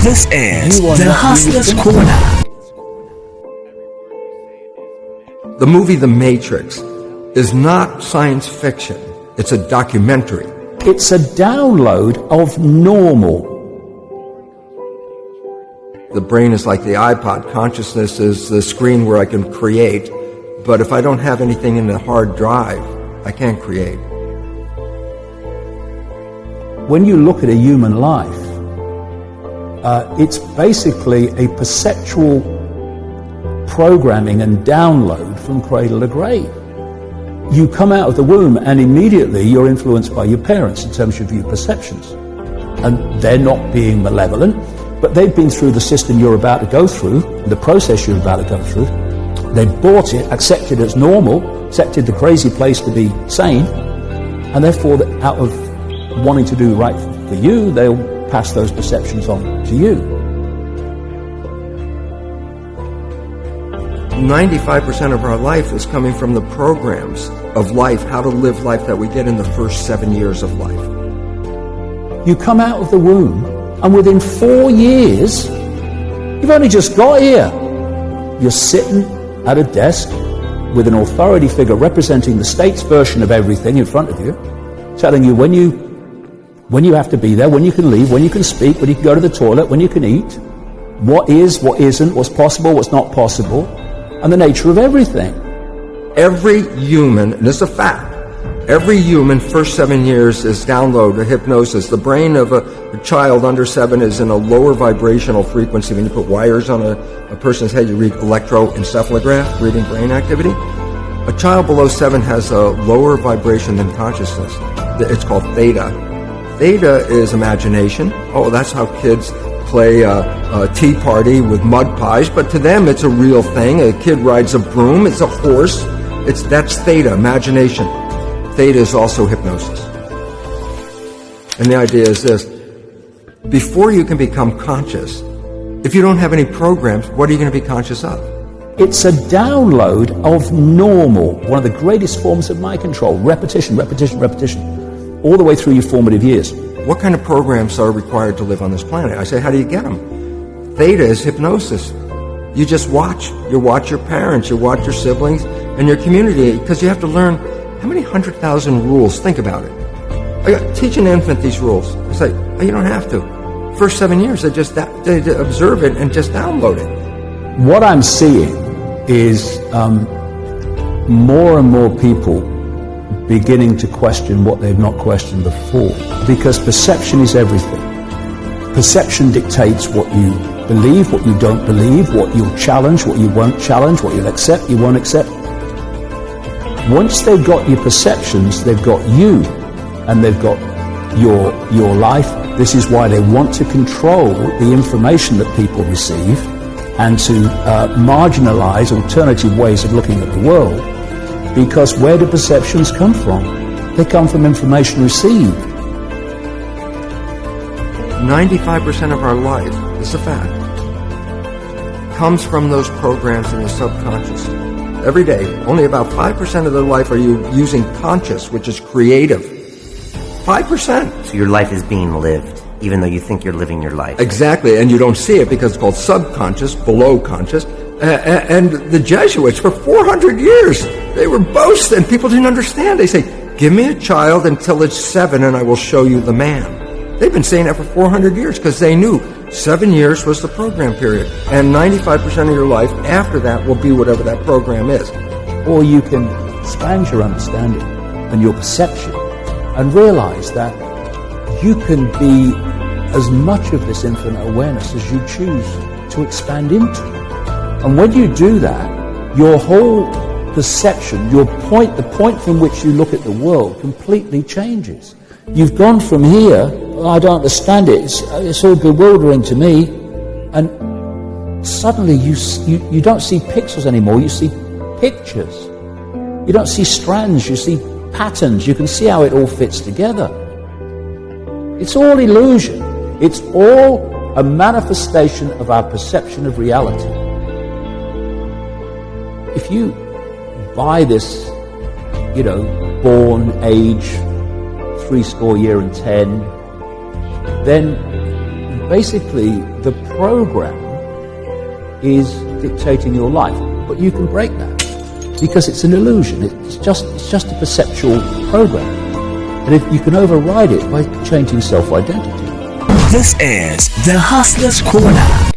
This is the Hustler's Corner. The movie The Matrix is not science fiction. It's a documentary. It's a download of normal. The brain is like the iPod. Consciousness is the screen where I can create. But if I don't have anything in the hard drive, I can't create. When you look at a human life, it's basically a perceptual programming and download from cradle to grave. You come out of the womb and immediately you're influenced by your parents in terms of your perceptions. And they're not being malevolent, but they've been through the system you're about to go through, the process you're about to go through. They bought it, accepted it as normal, accepted the crazy place to be sane, and therefore out of wanting to do right for you, they'll pass those perceptions on to you. 95% of our life is coming from the programs of life, how to live life that we get in the first 7 years of life. You come out of the womb, and within 4 years, you've only just got here. You're sitting at a desk with an authority figure representing the state's version of everything in front of you, telling you when you have to be there, when you can leave, when you can speak, when you can go to the toilet, when you can eat, what is, what isn't, what's possible, what's not possible, and the nature of everything. Every human, and this is a fact, every human first 7 years is download hypnosis. The brain of a child under 7 is in a lower vibrational frequency. When you put wires on a person's head, you read electroencephalograph, reading brain activity. A child below 7 has a lower vibration than consciousness. It's called theta. Theta is imagination. Oh, that's how kids play a tea party with mud pies, but to them it's a real thing. A kid rides a broom, it's a horse. That's theta, imagination. Theta is also hypnosis. And the idea is this: before you can become conscious, if you don't have any programs, what are you going to be conscious of? It's a download of normal, one of the greatest forms of mind control. Repetition, repetition, repetition, all the way through your formative years. What kind of programs are required to live on this planet? I say, how do you get them? Theta is hypnosis. You just watch. You watch your parents, you watch your siblings, and your community, because you have to learn how many 100,000 rules. Think about it. Teach an infant these rules. It's like, you don't have to. First 7 years, they observe it and just download it. What I'm seeing is more and more people beginning to question what they've not questioned before, because perception is everything. Perception dictates what you believe, what you don't believe, what you'll challenge, what you won't challenge, what you'll accept, you won't accept. Once they've got your perceptions, they've got you, and they've got your life. This is why they want to control the information that people receive and to marginalize alternative ways of looking at the world. Because where do perceptions come from? They come from information received. 95% of our life, this is a fact, comes from those programs in the subconscious. Every day, only about 5% of their life are you using conscious, which is creative. 5%. So your life is being lived, even though you think you're living your life. Exactly, and you don't see it because it's called subconscious, below conscious. And the Jesuits, for 400 years, they were boasting. People didn't understand. They say, give me a child until it's 7 and I will show you the man. They've been saying that for 400 years because they knew 7 years was the program period. And 95% of your life after that will be whatever that program is. Or you can expand your understanding and your perception and realize that you can be as much of this infinite awareness as you choose to expand into. And when you do that, your whole perception, the point from which you look at the world completely changes. You've gone from here, I don't understand it, it's all bewildering to me, and suddenly you don't see pixels anymore, you see pictures. You don't see strands, you see patterns, you can see how it all fits together. It's all illusion. It's all a manifestation of our perception of reality. If you buy this, born age 70 years, then basically the program is dictating your life, but you can break that because it's an illusion. It's just a perceptual program, and if you can override it by changing self-identity. This is the Hustler's Corner.